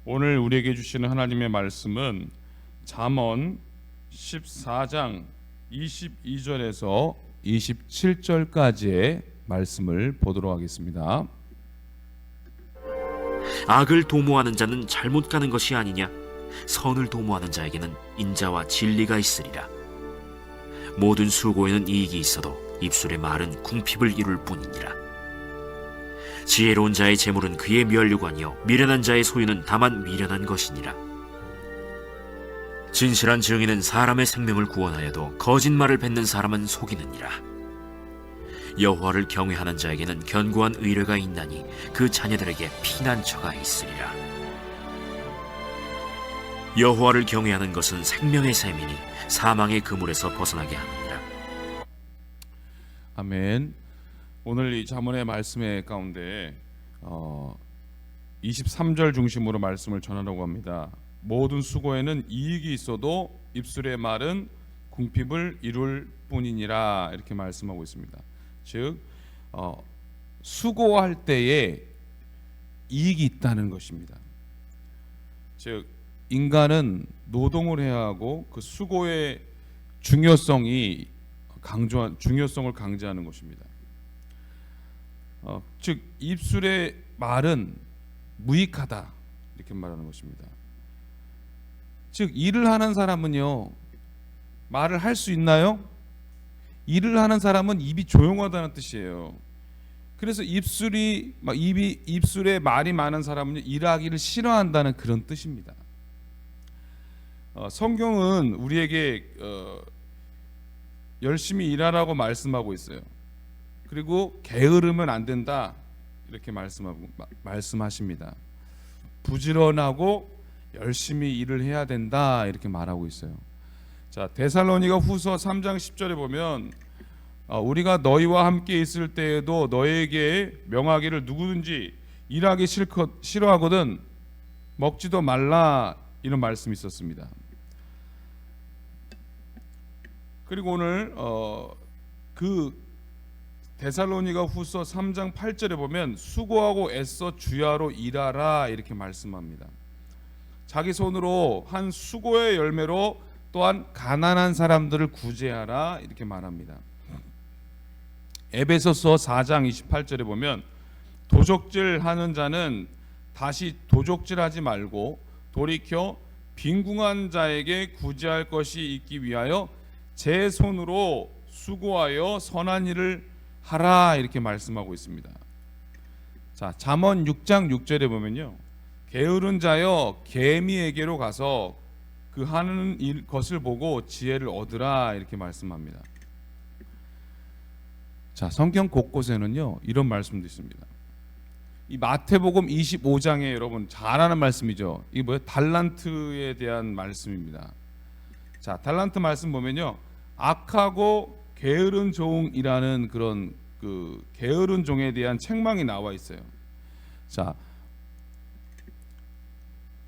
오늘 우리에게 주시는 하나님의 말씀은 잠언 14장 22절에서 27절까지의 말씀을 보도록 하겠습니다. 악을 도모하는 자는 잘못 가는 것이 아니냐? 선을 도모하는 자에게는 인자와 진리가 있으리라. 모든 수고에는 이익이 있어도 입술의 말은 궁핍을 이룰 뿐이니라. 지혜로운 자의 재물은 그의 면류관이요 미련한 자의 소유는 다만 미련한 것이니라. 진실한 증인은 사람의 생명을 구원하여도 거짓말을 뱉는 사람은 속이느니라. 여호와를 경외하는 자에게는 견고한 의뢰가 있나니 그 자녀들에게 피난처가 있으리라. 여호와를 경외하는 것은 생명의 샘이니 사망의 그물에서 벗어나게 하느니라. 아멘. 오늘 이 잠언의 말씀의 가운데 23절 중심으로 말씀을 전하려고 합니다. 모든 수고에는 이익이 있어도 입술의 말은 궁핍을 이룰 뿐이니라, 이렇게 말씀하고 있습니다. 즉 수고할 때에 이익이 있다는 것입니다. 즉 인간은 노동을 해야 하고 그 수고의 중요성을 강조하는 것입니다. 즉 입술의 말은 무익하다, 이렇게 말하는 것입니다. 즉 일을 하는 사람은요, 말을 할 수 있나요? 일을 하는 사람은 입이 조용하다는 뜻이에요. 그래서 입술에 말이 많은 사람은 일하기를 싫어한다는 그런 뜻입니다. 성경은 우리에게 열심히 일하라고 말씀하고 있어요. 그리고 게으르면 안 된다, 이렇게 말씀하십니다. 부지런하고 열심히 일을 해야 된다, 이렇게 말하고 있어요. 자, 데살로니가 후서 3장 10절에 보면 우리가 너희와 함께 있을 때에도 너희에게 명하기를 누구든지 일하기 싫어하거든 먹지도 말라, 이런 말씀이 있었습니다. 그리고 오늘 그 데살로니가 후서 3장 8절에 보면 수고하고 애써 주야로 일하라, 이렇게 말씀합니다. 자기 손으로 한 수고의 열매로 또한 가난한 사람들을 구제하라, 이렇게 말합니다. 에베소서 4장 28절에 보면 도적질하는 자는 다시 도적질하지 말고 돌이켜 빈궁한 자에게 구제할 것이 있기 위하여 제 손으로 수고하여 선한 일을 하라, 이렇게 말씀하고 있습니다. 자, 잠언 6장 6절에 보면요, 게으른 자여 개미에게로 가서 그 하는 것을 보고 지혜를 얻으라, 이렇게 말씀합니다. 자, 성경 곳곳에는요 이런 말씀도 있습니다. 이 마태복음 25장에 여러분 잘 아는 말씀이죠. 이게 뭐예요? 달란트에 대한 말씀입니다. 자, 달란트 말씀 보면요, 악하고 게으른 종이라는 그런 그 게으른 종에 대한 책망이 나와 있어요. 자,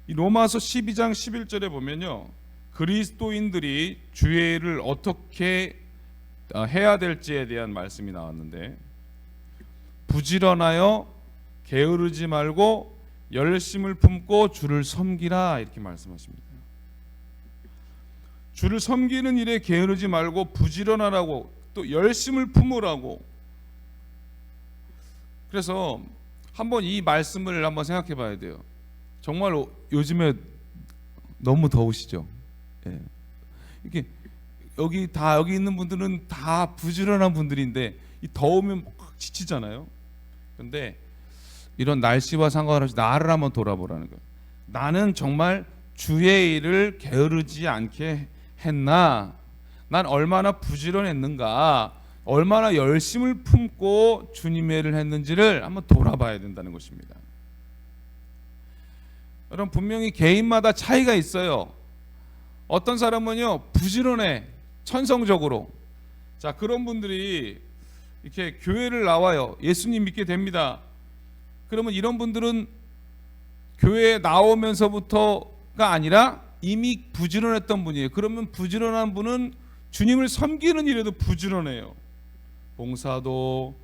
이 로마서 12장 11절에 보면요, 그리스도인들이 주의 일을 어떻게 해야 될지에 대한 말씀이 나왔는데, 부지런하여 게으르지 말고 열심을 품고 주를 섬기라, 이렇게 말씀하십니다. 주를 섬기는 일에 게으르지 말고 부지런하라고, 또 열심을 품으라고. 그래서 한번 이 말씀을 한번 생각해 봐야 돼요. 정말 요즘에 너무 더우시죠? 예. 이렇게 여기 있는 분들은 다 부지런한 분들인데 이 더우면 지치잖아요. 근데 이런 날씨와 상관없이 나를 한번 돌아보라는 거예요. 나는 정말 주의 일을 게으르지 않게 했나? 난 얼마나 부지런했는가? 얼마나 열심을 품고 주님의 일을 했는지를 한번 돌아봐야 된다는 것입니다. 여러분, 분명히 개인마다 차이가 있어요. 어떤 사람은요 부지런해, 천성적으로. 자, 그런 분들이 이렇게 교회를 나와요. 예수님 믿게 됩니다. 그러면 이런 분들은 교회에 나오면서부터가 아니라 이미 부지런했던 분이에요. 그러면 부지런한 분은 주님을 섬기는 일에도 부지런해요. 봉사도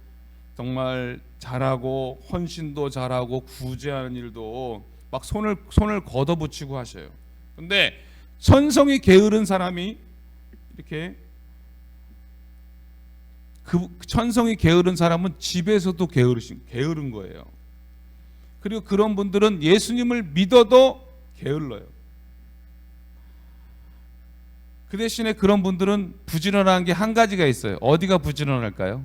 정말 잘하고 헌신도 잘하고 구제하는 일도 막 손을 걷어붙이고 하셔요. 근데 천성이 게으른 사람이 이렇게 그 천성이 게으른 사람은 집에서도 게으른 거예요. 그리고 그런 분들은 예수님을 믿어도 게을러요. 그 대신에 그런 분들은 부지런한 게 한 가지가 있어요. 어디가 부지런할까요?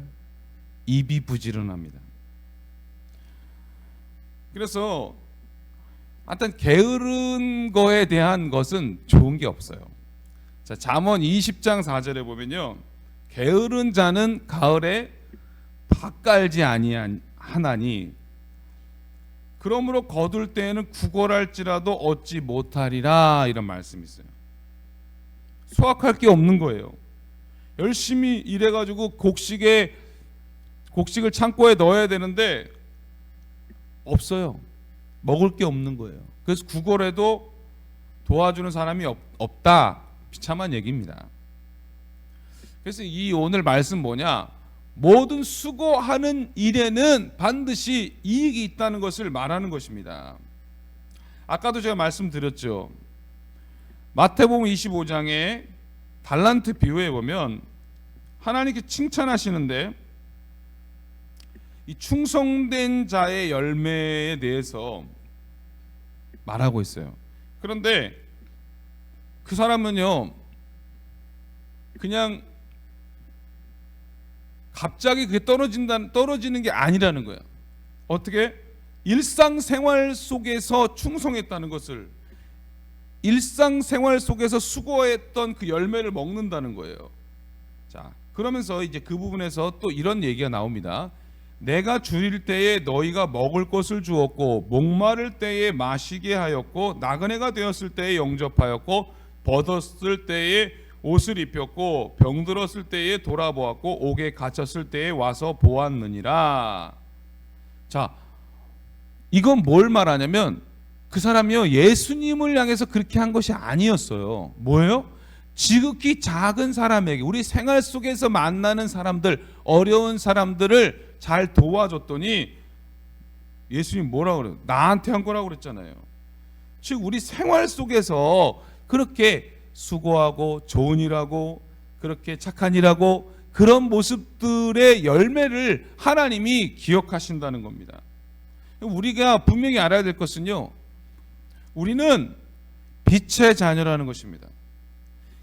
입이 부지런합니다. 그래서 하여튼 게으른 거에 대한 것은 좋은 게 없어요. 자, 잠언 20장 4절에 보면요, 게으른 자는 가을에 밭 갈지 아니하나니 그러므로 거둘 때에는 구걸할지라도 얻지 못하리라, 이런 말씀이 있어요. 수확할 게 없는 거예요. 열심히 일해가지고 곡식을 창고에 넣어야 되는데 없어요. 먹을 게 없는 거예요. 그래서 구걸해도 도와주는 사람이 없다. 비참한 얘기입니다. 그래서 이 오늘 말씀 뭐냐? 모든 수고하는 일에는 반드시 이익이 있다는 것을 말하는 것입니다. 아까도 제가 말씀드렸죠. 마태복음 25장에 달란트 비유에 보면 하나님께 칭찬하시는데 이 충성된 자의 열매에 대해서 말하고 있어요. 그런데 그 사람은요, 그냥 갑자기 그게 떨어지는 게 아니라는 거예요. 어떻게? 일상생활 속에서 충성했다는 것을, 일상생활 속에서 수고했던 그 열매를 먹는다는 거예요. 자, 그러면서 이제 그 부분에서 또 이런 얘기가 나옵니다. 내가 줄일 때에 너희가 먹을 것을 주었고 목마를 때에 마시게 하였고 나그네가 되었을 때에 영접하였고 벗었을 때에 옷을 입혔고 병들었을 때에 돌아보았고 옥에 갇혔을 때에 와서 보았느니라. 자, 이건 뭘 말하냐면 그 사람이요, 예수님을 향해서 그렇게 한 것이 아니었어요. 뭐예요? 지극히 작은 사람에게, 우리 생활 속에서 만나는 사람들, 어려운 사람들을 잘 도와줬더니 예수님 뭐라고 그래요? 나한테 한 거라고 그랬잖아요. 즉 우리 생활 속에서 그렇게 수고하고 좋은 일하고 그렇게 착한 일하고 그런 모습들의 열매를 하나님이 기억하신다는 겁니다. 우리가 분명히 알아야 될 것은요, 우리는 빛의 자녀라는 것입니다.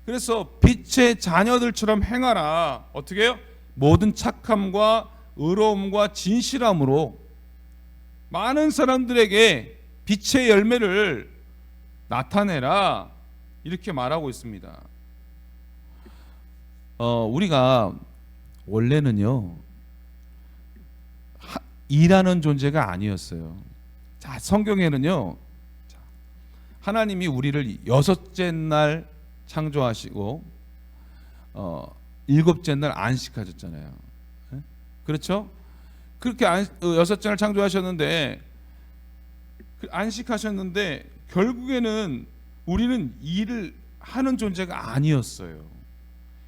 그래서 빛의 자녀들처럼 행하라. 어떻게 해요? 모든 착함과 의로움과 진실함으로 많은 사람들에게 빛의 열매를 나타내라, 이렇게 말하고 있습니다. 우리가 원래는요, 일하는 존재가 아니었어요. 자, 성경에는요, 하나님이 우리를 여섯째 날 창조하시고 일곱째 날 안식하셨잖아요. 그렇죠? 그렇게 여섯째 날 창조하셨는데 안식하셨는데 결국에는 우리는 일을 하는 존재가 아니었어요.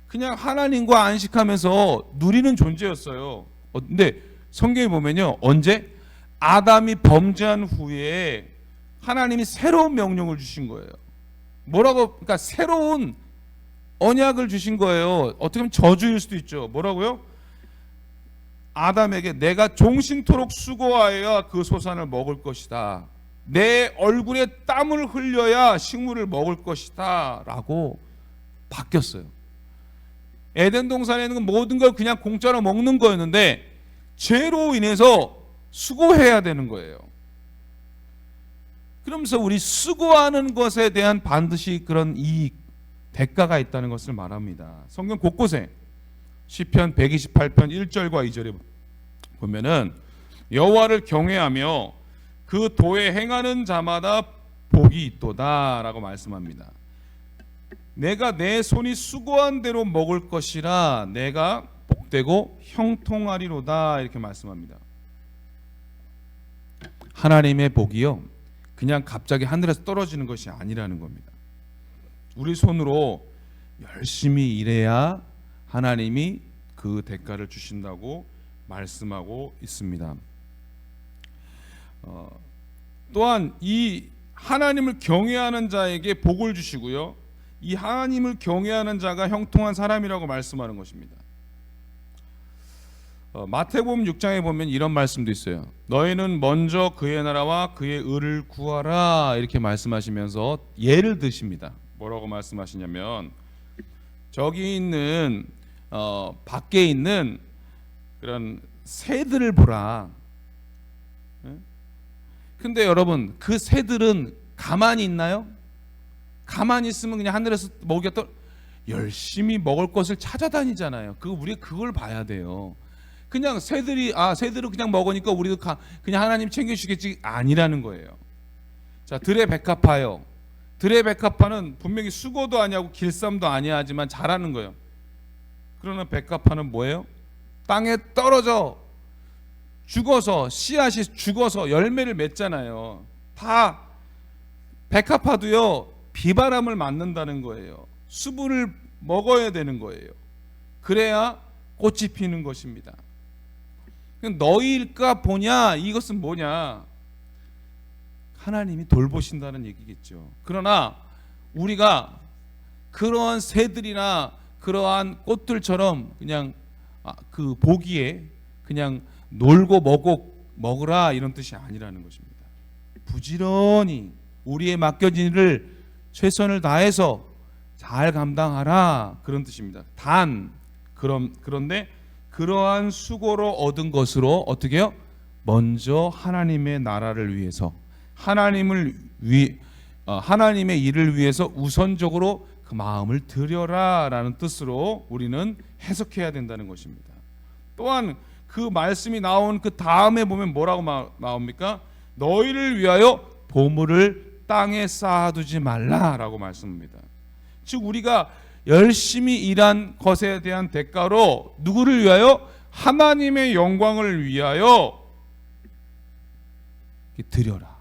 그냥 하나님과 안식하면서 누리는 존재였어요. 근데 성경에 보면요, 언제? 아담이 범죄한 후에 하나님이 새로운 명령을 주신 거예요. 뭐라고? 그러니까 새로운 언약을 주신 거예요. 어떻게 보면 저주일 수도 있죠. 뭐라고요? 아담에게 내가 종신토록 수고하여야 그 소산을 먹을 것이다. 내 얼굴에 땀을 흘려야 식물을 먹을 것이다 라고 바뀌었어요. 에덴 동산에 있는 모든 걸 그냥 공짜로 먹는 거였는데 죄로 인해서 수고해야 되는 거예요. 그러면서 우리 수고하는 것에 대한 반드시 그런 이익, 대가가 있다는 것을 말합니다. 성경 곳곳에 시편 128편 1절과 2절에 보면은 여호와를 경외하며 그 도에 행하는 자마다 복이 있도다 라고 말씀합니다. 내가 내 손이 수고한 대로 먹을 것이라 내가 복되고 형통하리로다, 이렇게 말씀합니다. 하나님의 복이요, 그냥 갑자기 하늘에서 떨어지는 것이 아니라는 겁니다. 우리 손으로 열심히 일해야 하나님이 그 대가를 주신다고 말씀하고 있습니다. 또한 이 하나님을 경외하는 자에게 복을 주시고요. 이 하나님을 경외하는 자가 형통한 사람이라고 말씀하는 것입니다. 마태복음 6장에 보면 이런 말씀도 있어요. 너희는 먼저 그의 나라와 그의 의를 구하라 이렇게 말씀하시면서 예를 드십니다. 뭐라고 말씀하시냐면 저기 있는 밖에 있는 그런 새들을 보라. 근데 여러분 그 새들은 가만히 있나요? 가만히 있으면 그냥 하늘에서 먹이가 열심히 먹을 것을 찾아다니잖아요. 우리가 그걸 봐야 돼요. 그냥 새들을 그냥 먹으니까 우리도 그냥 하나님 챙겨주겠지 아니라는 거예요. 자, 들의 백합화요. 들의 백합화는 분명히 수고도 아니하고 길쌈도 아니하지만 잘하는 거예요. 그러나 백합화는 뭐예요? 땅에 떨어져 죽어서 씨앗이 죽어서 열매를 맺잖아요. 다 백합화도요 비바람을 맞는다는 거예요. 수분을 먹어야 되는 거예요. 그래야 꽃이 피는 것입니다. 너희일까 보냐? 이것은 뭐냐? 하나님이 돌보신다는 얘기겠죠. 그러나 우리가 그러한 새들이나 그러한 꽃들처럼 그냥 그 보기에 그냥 놀고 먹으라 이런 뜻이 아니라는 것입니다. 부지런히 우리의 맡겨진 일을 최선을 다해서 잘 감당하라 그런 뜻입니다. 그런데 그러한 수고로 얻은 것으로 어떻게 해요? 먼저 하나님의 나라를 위해서 하나님의 일을 위해서 우선적으로 그 마음을 들여라라는 뜻으로 우리는 해석해야 된다는 것입니다. 또한 그 말씀이 나온 그 다음에 보면 뭐라고 나옵니까? 너희를 위하여 보물을 땅에 쌓아두지 말라라고 말씀합니다. 즉 우리가 열심히 일한 것에 대한 대가로 누구를 위하여? 하나님의 영광을 위하여 드려라.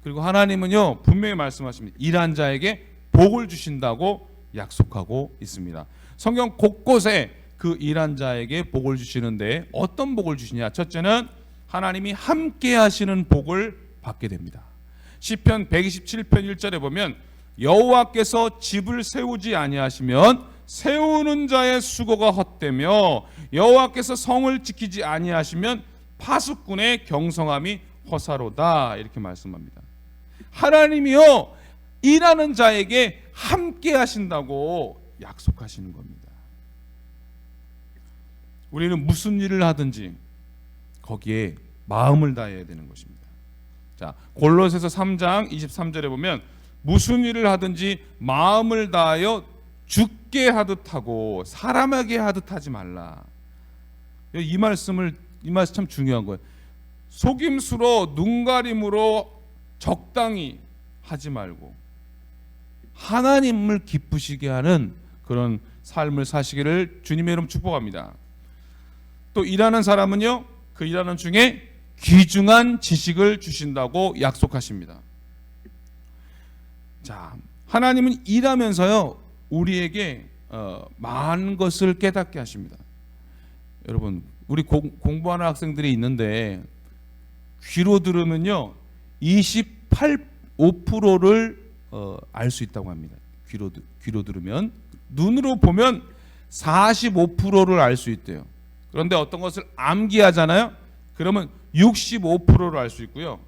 그리고 하나님은요 분명히 말씀하십니다. 일한 자에게 복을 주신다고 약속하고 있습니다. 성경 곳곳에 그 일한 자에게 복을 주시는데 어떤 복을 주시냐? 첫째는 하나님이 함께 하시는 복을 받게 됩니다. 시편 127편 1절에 보면 여호와께서 집을 세우지 아니하시면 세우는 자의 수고가 헛되며 여호와께서 성을 지키지 아니하시면 파수꾼의 경성함이 허사로다 이렇게 말씀합니다. 하나님이요 일하는 자에게 함께 하신다고 약속하시는 겁니다. 우리는 무슨 일을 하든지 거기에 마음을 다해야 되는 것입니다. 자, 골로새서 3장 23절에 보면 무슨 일을 하든지 마음을 다하여 죽게 하듯 하고 사람에게 하듯 하지 말라. 이 말씀 참 중요한 거예요. 속임수로 눈가림으로 적당히 하지 말고 하나님을 기쁘시게 하는 그런 삶을 사시기를 주님의 이름 축복합니다. 또 일하는 사람은요 그 일하는 중에 귀중한 지식을 주신다고 약속하십니다. 자, 하나님은 일하면서요 우리에게 많은 것을 깨닫게 하십니다. 여러분 우리 공부하는 학생들이 있는데 귀로 들으면요 5%를 알 수 있다고 합니다. 귀로 들으면 눈으로 보면 45%를 알 수 있대요. 그런데 어떤 것을 암기하잖아요. 그러면 65%를 알 수 있고요.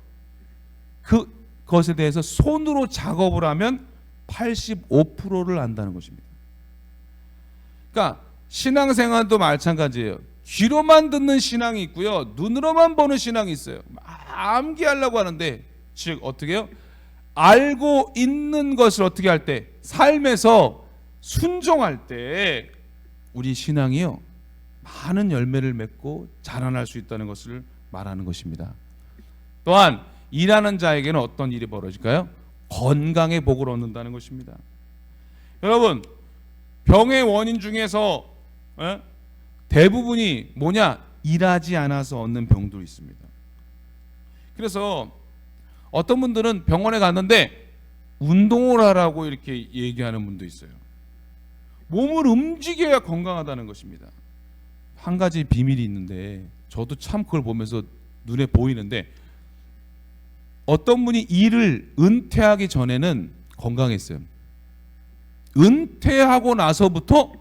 그것에 대해서 손으로 작업을 하면 85%를 안다는 것입니다. 그러니까 신앙생활도 마찬가지예요. 귀로만 듣는 신앙이 있고요. 눈으로만 보는 신앙이 있어요. 암기하려고 하는데 즉 어떻게 해요? 알고 있는 것을 어떻게 할 때? 삶에서 순종할 때 우리 신앙이요. 많은 열매를 맺고 자라날 수 있다는 것을 말하는 것입니다. 또한 일하는 자에게는 어떤 일이 벌어질까요? 건강의 복을 얻는다는 것입니다. 여러분 병의 원인 중에서 대부분이 뭐냐? 일하지 않아서 얻는 병도 있습니다. 그래서 어떤 분들은 병원에 갔는데 운동을 하라고 이렇게 얘기하는 분도 있어요. 몸을 움직여야 건강하다는 것입니다. 한 가지 비밀이 있는데 저도 참 그걸 보면서 눈에 보이는데 어떤 분이 일을 은퇴하기 전에는 건강했어요. 은퇴하고 나서부터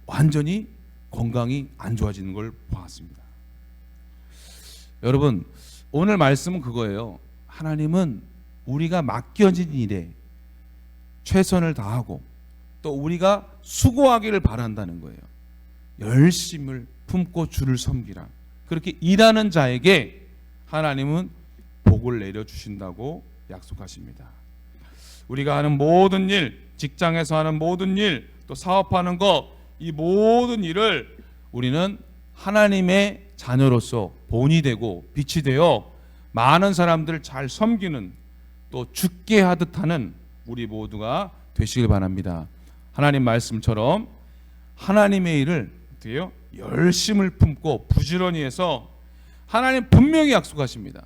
완전히 건강이 안 좋아지는 걸 보았습니다. 여러분, 오늘 말씀은 그거예요. 하나님은 우리가 맡겨진 일에 최선을 다하고 또 우리가 수고하기를 바란다는 거예요. 열심을 품고 주를 섬기라. 그렇게 일하는 자에게 하나님은 복을 내려주신다고 약속하십니다. 우리가 하는 모든 일, 직장에서 하는 모든 일, 또 사업하는 것, 이 모든 일을 우리는 하나님의 자녀로서 본이 되고 빛이 되어 많은 사람들을 잘 섬기는, 또 죽게 하듯 하는 우리 모두가 되시길 바랍니다. 하나님 말씀처럼 하나님의 일을 어떻게 해요? 열심을 품고 부지런히 해서 하나님 분명히 약속하십니다.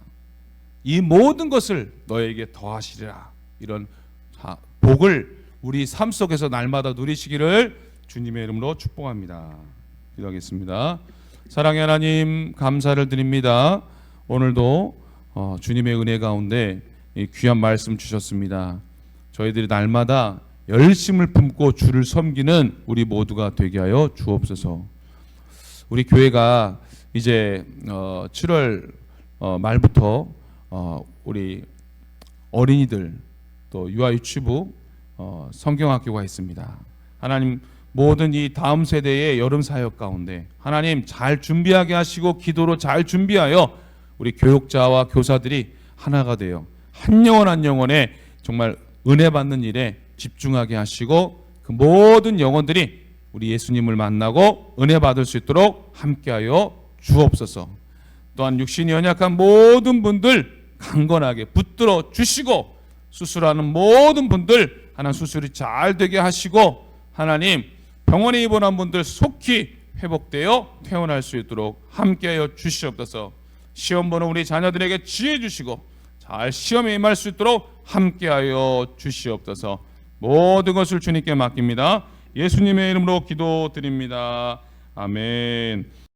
이 모든 것을 너에게 더하시리라. 이런 복을 우리 삶 속에서 날마다 누리시기를 주님의 이름으로 축복합니다. 기도하겠습니다. 사랑의 하나님, 감사를 드립니다. 오늘도 주님의 은혜 가운데 귀한 말씀 주셨습니다. 저희들이 날마다 열심을 품고 주를 섬기는 우리 모두가 되게 하여 주옵소서. 우리 교회가 이제 7월 말부터 우리 어린이들 또 유아유치부 성경학교가 있습니다. 하나님, 모든 이 다음 세대의 여름 사역 가운데 하나님 잘 준비하게 하시고 기도로 잘 준비하여 우리 교육자와 교사들이 하나가 되어 한 영혼 한 영혼에 정말 은혜 받는 일에 집중하게 하시고 그 모든 영혼들이 우리 예수님을 만나고 은혜 받을 수 있도록 함께하여 주옵소서. 또한 육신이 연약한 모든 분들 강건하게 붙들어 주시고 수술하는 모든 분들 하나님 수술이 잘 되게 하시고 하나님 병원에 입원한 분들 속히 회복되어 퇴원할 수 있도록 함께하여 주시옵소서. 시험 보는 우리 자녀들에게 지혜 주시고 잘 시험에 임할 수 있도록 함께하여 주시옵소서. 모든 것을 주님께 맡깁니다. 예수님의 이름으로 기도드립니다. 아멘.